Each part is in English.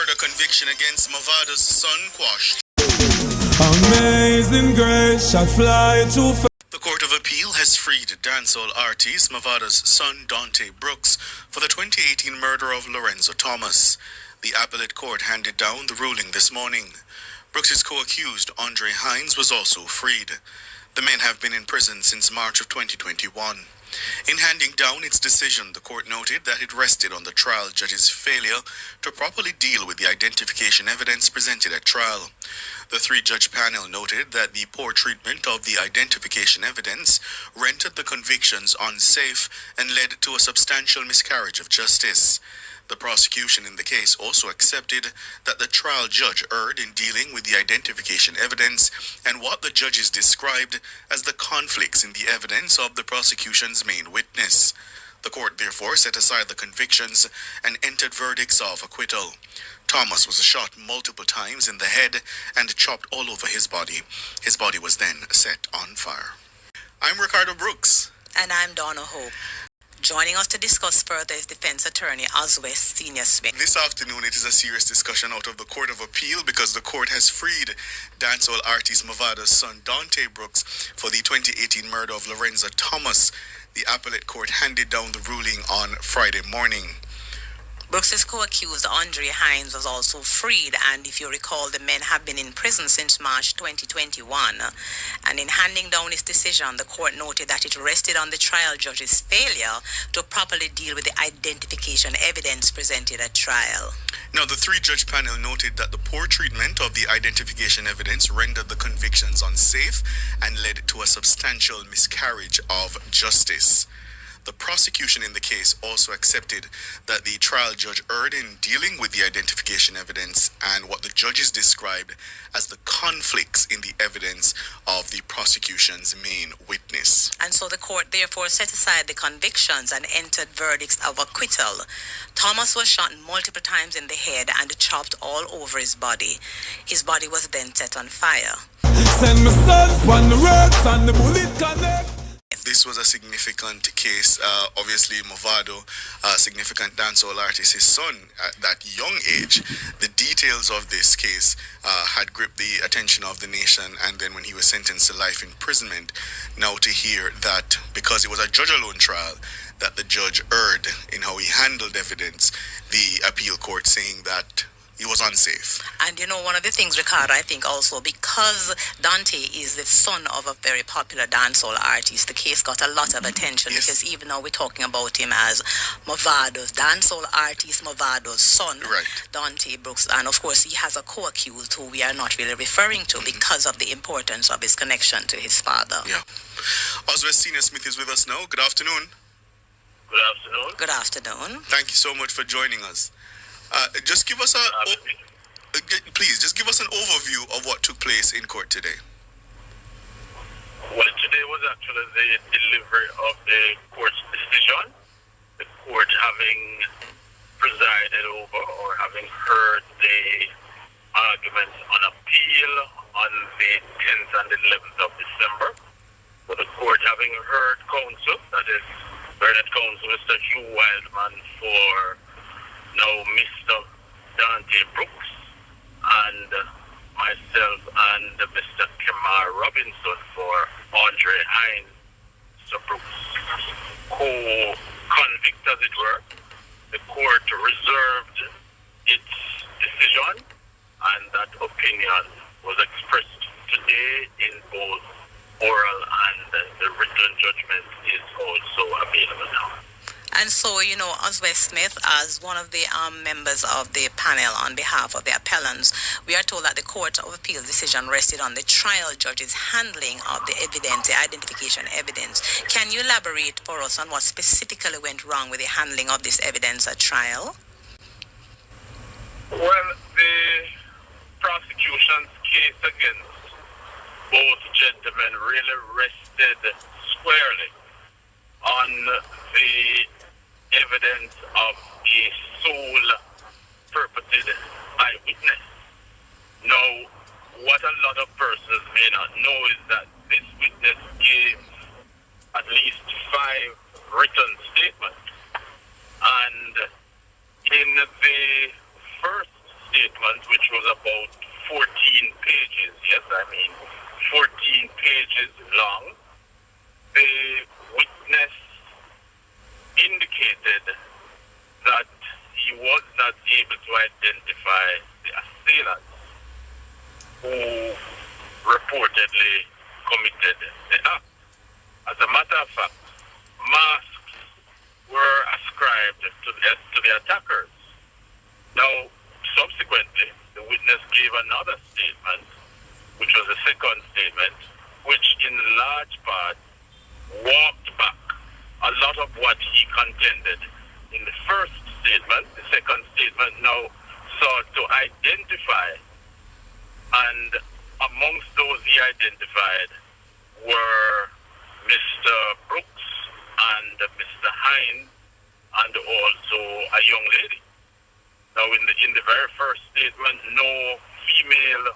Murder conviction against Mavado's son quashed. Amazing grace shall fly too far. The Court of Appeal has freed dancehall artist Mavado's son Dante Brooks for the 2018 murder of Lorenzo Thomas. The Appellate Court handed down the ruling this morning. Brooks' co-accused, Andre Hines, was also freed. The men have been in prison since March of 2021. In handing down its decision, the court noted that it rested on the trial judge's failure to properly deal with the identification evidence presented at trial. The three-judge panel noted that the poor treatment of the identification evidence rendered the convictions unsafe and led to a substantial miscarriage of justice. The prosecution in the case also accepted that the trial judge erred in dealing with the identification evidence and what the judges described as the conflicts in the evidence of the prosecution's main witness. The court therefore set aside the convictions and entered verdicts of acquittal. Thomas was shot multiple times in the head and chopped all over his body. His body was then set on fire. I'm Ricardo Brooks. And I'm Donna Hope. Joining us to discuss further is defense attorney Oswest Senior Smith. This afternoon it is a serious discussion out of the Court of Appeal because the court has freed dancehall artist Mavado's son Dante Brooks for the 2018 murder of Lorenzo Thomas. The Appellate Court handed down the ruling on Friday morning. Brooks' co-accused Andre Hines was also freed, and if you recall, the men have been in prison since March 2021. And in handing down its decision, the court noted that it rested on the trial judge's failure to properly deal with the identification evidence presented at trial. Now, the three-judge panel noted that the poor treatment of the identification evidence rendered the convictions unsafe and led to a substantial miscarriage of justice. The prosecution in the case also accepted that the trial judge erred in dealing with the identification evidence and what the judges described as the conflicts in the evidence of the prosecution's main witness. And so the court therefore set aside the convictions and entered verdicts of acquittal. Thomas was shot multiple times in the head and chopped all over his body. His body was then set on fire. Send my sons on the roads and the bullet connect. This was a significant case. Obviously, Mavado, a significant dancehall artist, his son at that young age, the details of this case had gripped the attention of the nation. And then when he was sentenced to life imprisonment, now to hear that because it was a judge-alone trial, that the judge erred in how he handled evidence, the appeal court saying that it was unsafe. And you know, one of the things, Ricardo, I think also because Dante is the son of a very popular dancehall artist, the case got a lot of attention. Yes. Because even now we're talking about him as Mavado's dancehall artist, Mavado's son, Right. Dante Brooks. And of course, he has a co-accused who we are not really referring to because of the importance of his connection to his father. Yeah. Oswest Senior Smith is with us now. Good afternoon. Good afternoon. Good afternoon. Thank you so much for joining us. Just give us please, just give us an overview of what took place in court today. Well, today was actually the delivery of the court's decision. The court having presided over or having heard the arguments on appeal on the 10th and 11th of December. So the court having heard counsel, that is, Bernard Counsel, Mr. Hugh Wildman for now Mr. Dante Brooks and myself and Mr. Kemar Robinson for Andre Hines, Mr. Brooks, co-convict as it were. The court reserved its decision and that opinion was expressed today in both oral and the written judgment is also available now. And so, you know, Oswest Smith, as one of the members of the panel on behalf of the appellants, we are told that the Court of Appeal decision rested on the trial judge's handling of the evidence, the identification evidence. Can you elaborate for us on what specifically went wrong with the handling of this evidence at trial? Well, the prosecution's case against both gentlemen really rested squarely on the evidence of a sole purported eyewitness. Now, what a lot of persons may not know is that this witness gave at least 5 written statements, and statement, which was about 14 pages. Yes, I mean 14 pages long. The witness indicated that he was not able to identify the assailants who reportedly committed the act. As a matter of fact, masks were ascribed to the attackers. Now, subsequently, the witness gave another statement, which was the second statement, which in large part walked back a lot of what he contended in the first statement. The second statement now sought to identify, and amongst those he identified were Mr. Brooks and Mr. Hines and also a young lady. Now, in the very first statement, no female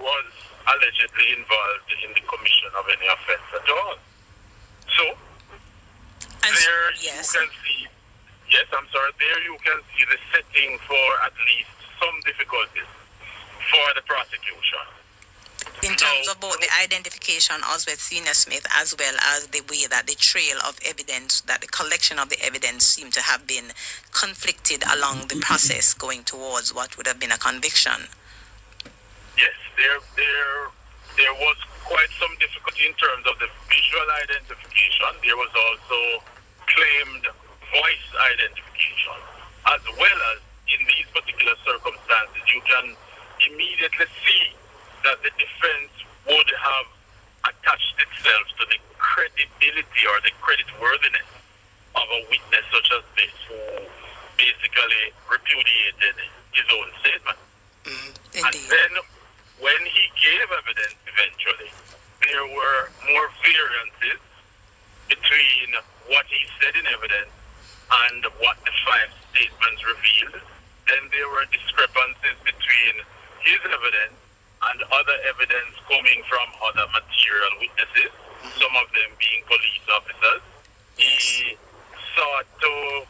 was allegedly involved in the commission of any offense at all. So, there yes. you can see, there you can see the setting for at least some difficulties for the prosecution. In terms of both the identification of Senior Smith as well as the way that the trail of evidence, that the collection of the evidence seemed to have been conflicted along the process going towards what would have been a conviction. Yes, there was quite some difficulty in terms of the visual identification. There was also claimed voice identification, as well as in these particular circumstances, you can immediately see that the defense would have attached itself to the credibility or the creditworthiness of a witness such as this, who basically repudiated his own statement. And then when he gave evidence eventually, there were more variances between what he said in evidence and what the five statements revealed. Then there were discrepancies between his evidence and other evidence coming from other material witnesses, some of them being police officers. He sought to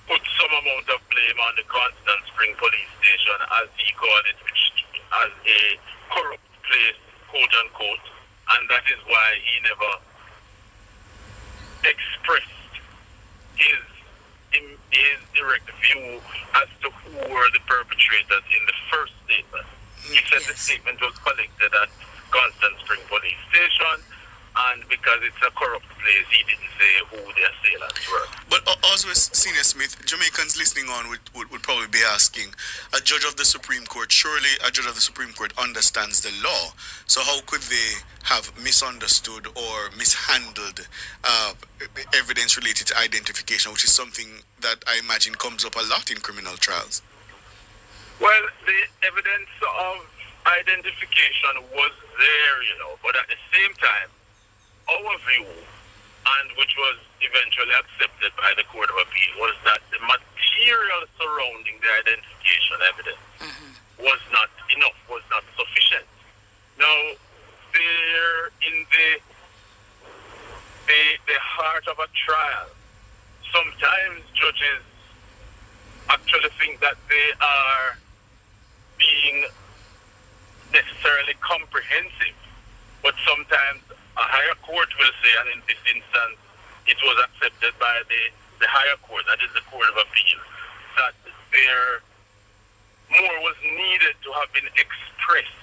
put some amount of blame on the Constant Spring Police Station, as he called it, which as a corrupt place, quote unquote, and that is why he never expressed his direct view as to who were the perpetrators in the first statement. He said the statement was collected at Constant Spring Police Station, and because it's a corrupt place, he didn't say who the assailants were. But also, Senior Smith, Jamaicans listening on would probably be asking, a judge of the Supreme Court, surely a judge of the Supreme Court understands the law, so how could they have misunderstood or mishandled evidence related to identification, which is something that I imagine comes up a lot in criminal trials? Well, the evidence of identification was there, but at the same time, our view, and which was eventually accepted by the Court of Appeal, was that the material surrounding the identification evidence was not enough, was not sufficient. Now, there in the heart of a trial, sometimes judges actually think that they are being necessarily comprehensive, but sometimes a higher court will say, and in this instance it was accepted by the higher court, that is the Court of Appeal, that there more was needed to have been expressed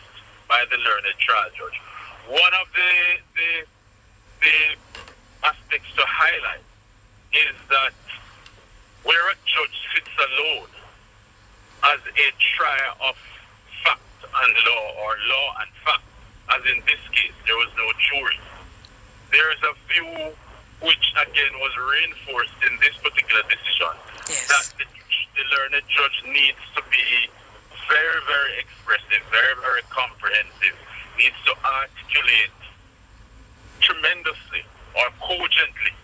by the learned trial judge. One of the aspects to highlight is that where a judge sits alone as a trier of fact and law, or law and fact, as in this case, there was no jury. There is a view which, again, was reinforced in this particular decision, that the learned judge needs to be very, very expressive, very, very comprehensive, needs to articulate tremendously or cogently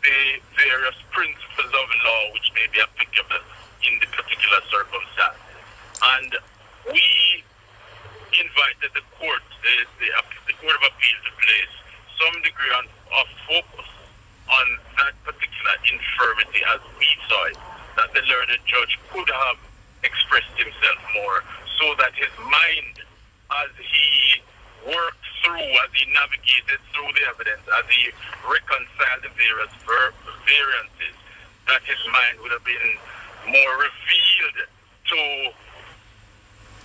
the various principles of law which may be applicable in the particular circumstances. And we invited the court, the Court of Appeal, to place some degree of focus on that particular infirmity as we saw it, that the learned judge could have expressed himself more so that his mind, as he worked through, as he navigated through the evidence, as he reconciled the various variances, that his mind would have been more revealed to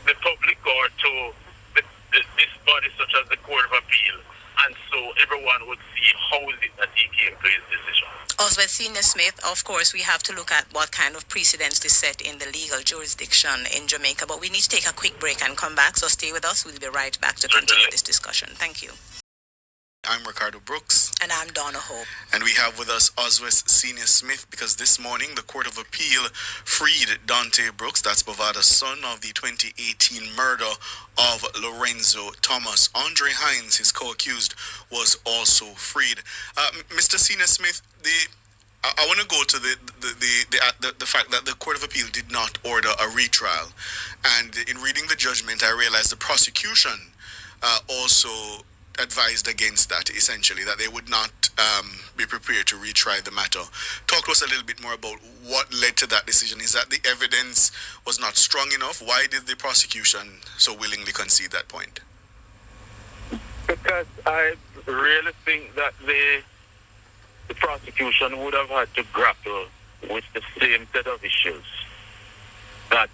the public or to this body such as the Court of Appeal, and so everyone would see how is it that he came to his decision. Oswald Senior Smith, of course, we have to look at what kind of precedents this set in the legal jurisdiction in Jamaica, but we need to take a quick break and come back, so stay with us. We'll be right back to continue this discussion. Thank you. I'm Ricardo Brooks. And I'm Donna Hope. And we have with us Oswald Senior Smith, because this morning the Court of Appeal freed Dante Brooks, that's Mavado's son, of the 2018 murder of Lorenzo Thomas. Andre Hines, his co-accused, was also freed. Mr. Senior Smith, I want to go to the fact that the Court of Appeal did not order a retrial. And in reading the judgment, I realized the prosecution also advised against that, essentially, that they would not be prepared to retry the matter. Talk to us a little bit more about what led to that decision. Is that the evidence was not strong enough? Why did the prosecution so willingly concede that point? Because I really think that the prosecution would have had to grapple with the same set of issues that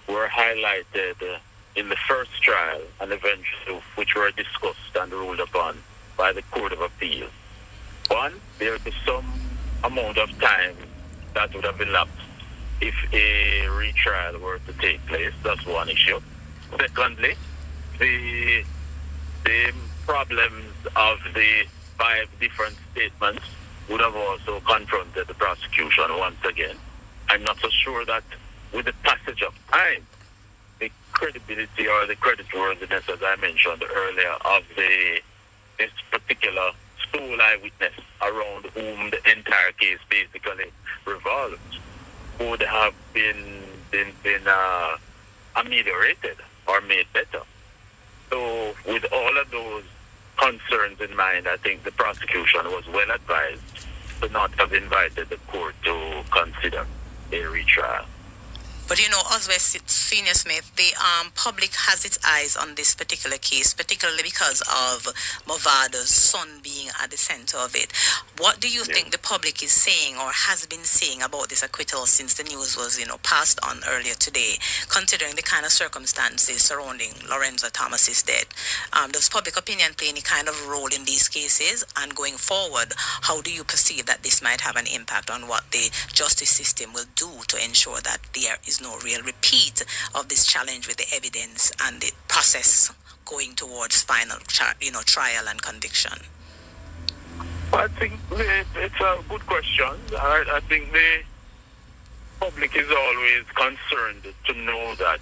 were highlighted in the first trial and eventually which were discussed and ruled upon by the Court of Appeal. One, there would be some amount of time that would have elapsed if a retrial were to take place. That's one issue. Secondly, the problems of the 5 different statements would have also confronted the prosecution once again. I'm not so sure that with the passage of time, the credibility or the creditworthiness, as I mentioned earlier, of this particular sole eyewitness around whom the entire case basically revolves would have been ameliorated or made better. So with all of those concerns in mind, I think the prosecution was well advised to not have invited the court to consider a retrial. But you know, Oswald Senior Smith, the public has its eyes on this particular case, particularly because of Mavado's son being at the center of it. What do you think the public is saying or has been saying about this acquittal since the news was, passed on earlier today, considering the kind of circumstances surrounding Lorenzo Thomas's death? Does public opinion play any kind of role in these cases? And going forward, how do you perceive that this might have an impact on what the justice system will do to ensure that there is no real repeat of this challenge with the evidence and the process going towards final trial and conviction? I think it's a good question. I think the public is always concerned to know that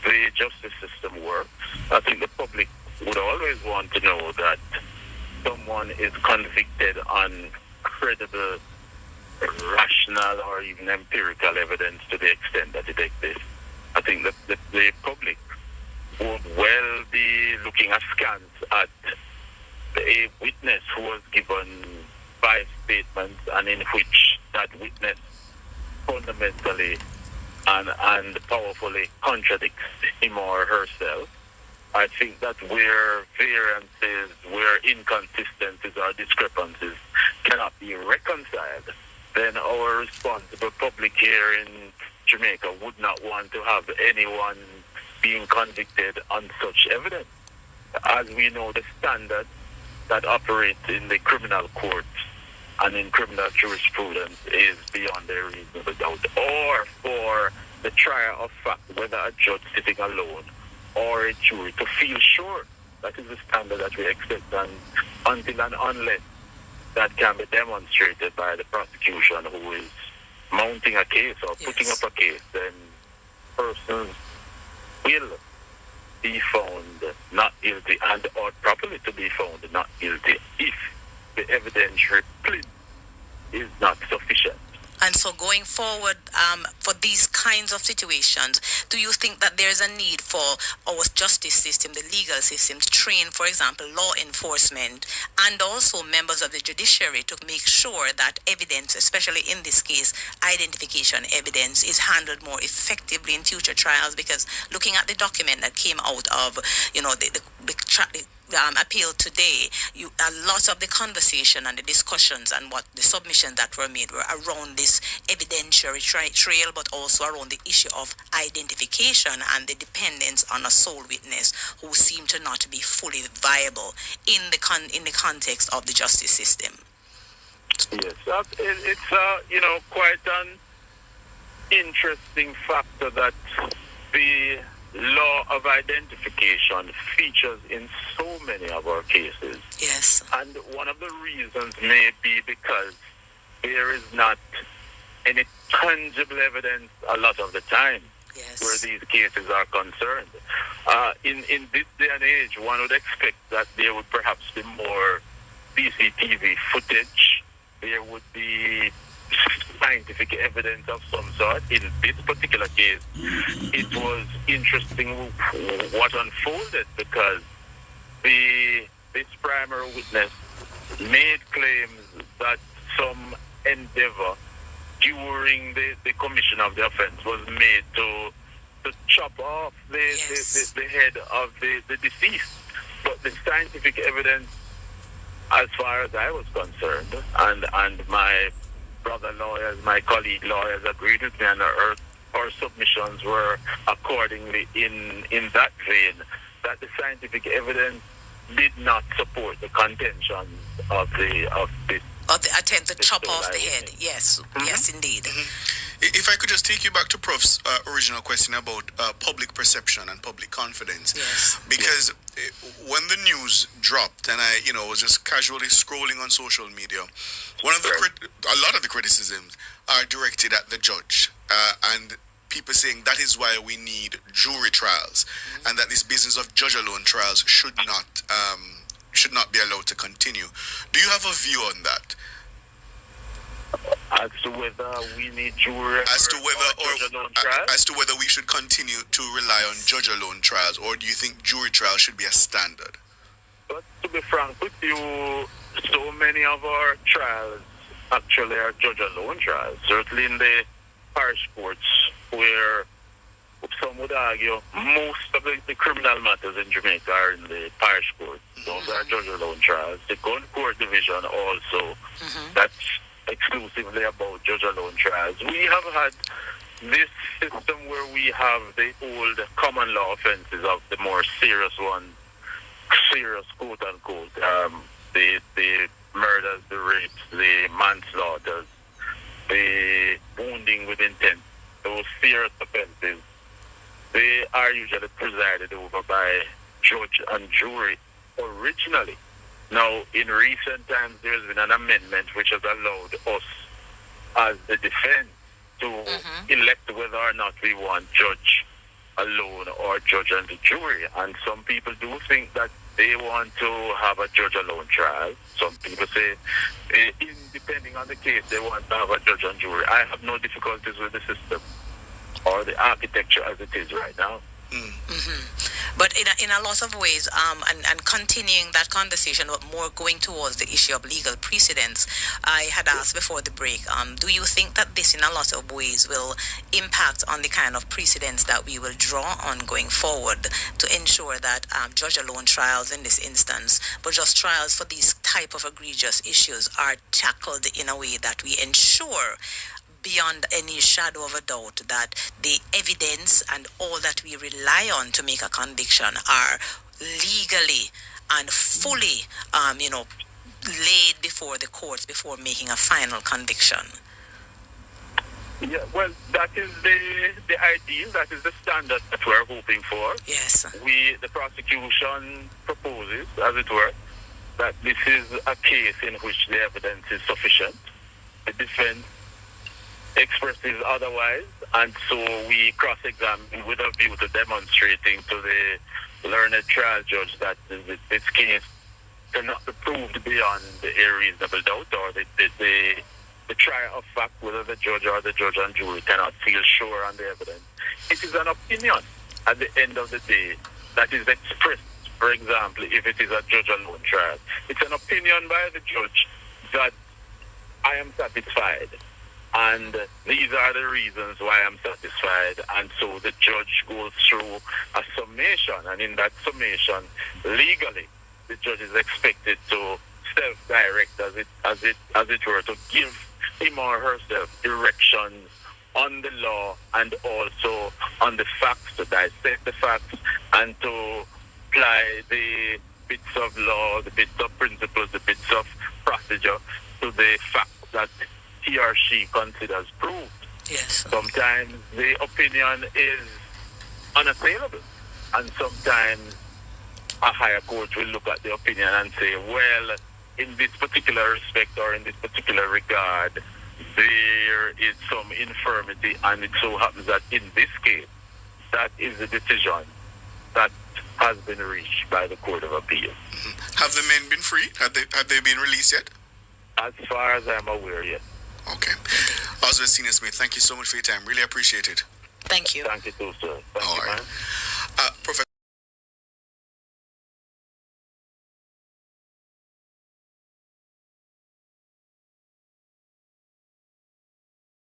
the justice system works. I think the public would always want to know that someone is convicted on credible, rational or even empirical evidence to the extent that it exists. I think that the public would well be looking askance at a witness who was given 5 statements and in which that witness fundamentally and powerfully contradicts him or herself. I think that where variances, where inconsistencies or discrepancies cannot be reconciled, then our responsible public here in Jamaica would not want to have anyone being convicted on such evidence. As we know, the standard that operates in the criminal courts and in criminal jurisprudence is beyond a reasonable doubt. Or for the trier of fact, whether a judge sitting alone or a jury, to feel sure that is the standard that we expect, and until and unless that can be demonstrated by the prosecution who is mounting a case or putting up a case, then persons will be found not guilty and ought properly to be found not guilty if the evidentiary plea is not sufficient. And so going forward, for these kinds of situations, do you think that there's a need for our justice system, the legal system, to train, for example, law enforcement and also members of the judiciary to make sure that evidence, especially in this case, identification evidence, is handled more effectively in future trials? Because looking at the document that came out of, the appeal today, a lot of the conversation and the discussions and what the submissions that were made were around this evidentiary trail, but also around the issue of identification and the dependence on a sole witness who seemed to not be fully viable in the context of the justice system. Yes, it's quite an interesting factor that the law of identification features in so many of our cases. Yes. And one of the reasons may be because there is not any tangible evidence a lot of the time. Yes. Where these cases are concerned. In this day and age, one would expect that there would perhaps be more CCTV footage. There would be scientific evidence of some sort. In this particular case, it was interesting what unfolded because this primary witness made claims that some endeavor during the commission of the offense was made to chop off the head of the deceased. But the scientific evidence, as far as I was concerned, and my brother lawyers, my colleague lawyers agreed with me, and our submissions were accordingly in that vein, that the scientific evidence did not support the contentions of the attempt to chop off the head. Yes, yes, indeed. If I could just take you back to Prof's original question about public perception and public confidence. Yes. Because when the news dropped and I, was just casually scrolling on social media, a lot of the criticisms are directed at the judge and people saying that is why we need jury trials and that this business of judge alone trials should not be allowed to continue. Do you have a view on that? As to whether we need jury as to whether we should continue to rely on judge alone trials, or do you think jury trials should be a standard? But to be frank with you, so many of our trials actually are judge alone trials. Certainly in the parish courts, where some would argue most of the criminal matters in Jamaica are in the parish courts. Those are judge alone trials. The gun court division also, that's exclusively about judge alone trials. We have had this system where we have the old common law offenses of the more serious ones, serious quote unquote, the murders, the rapes, the manslaughter, the wounding with intent, those serious offenses. They are usually presided over by judge and jury originally. Now, in recent times, there's been an amendment which has allowed us, as the defense, to elect whether or not we want judge alone or judge and the jury. And some people do think that they want to have a judge alone trial. Some people say, depending on the case, they want to have a judge and jury. I have no difficulties with the system or the architecture as it is right now. But in a lot of ways, and continuing that conversation, but more going towards the issue of legal precedents, I had asked before the break, do you think that this in a lot of ways will impact on the kind of precedents that we will draw on going forward to ensure that judge alone trials in this instance, but just trials for these type of egregious issues are tackled in a way that we ensure beyond any shadow of a doubt that the evidence and all that we rely on to make a conviction are legally and fully, laid before the courts before making a final conviction? Yeah, well, that is the ideal, that is the standard that we're hoping for. Yes. The prosecution proposes, as it were, that this is a case in which the evidence is sufficient. The defense expresses otherwise, and so we cross-examine with a view to demonstrating to the learned trial judge that this case cannot be proved beyond a reasonable doubt, or the the trier of fact, whether the judge or the judge and jury cannot feel sure on the evidence. It is an opinion at the end of the day that is expressed. For example, if it is a judge alone trial, it's an opinion by the judge that I am satisfied, and these are the reasons why I'm satisfied. And so the judge goes through a summation, and in that summation, legally, the judge is expected to self-direct, as it were, to give him or herself directions on the law and also on the facts, to dissect the facts and to apply the bits of law, the bits of principles, the bits of procedure to the facts that he or she considers proved. Yes. Sometimes the opinion is unassailable, and sometimes a higher court will look at the opinion and say, well, in this particular respect or in this particular regard, there is some infirmity, and it so happens that in this case, that is the decision that has been reached by the Court of Appeal. Mm-hmm. Have the men been freed? Have they been released yet? As far as I'm aware, yes. Okay. Oswald Senior Smith, thank you so much for your time. Really appreciate it. Thank you. Thank you too, sir. Thank All you, right. man.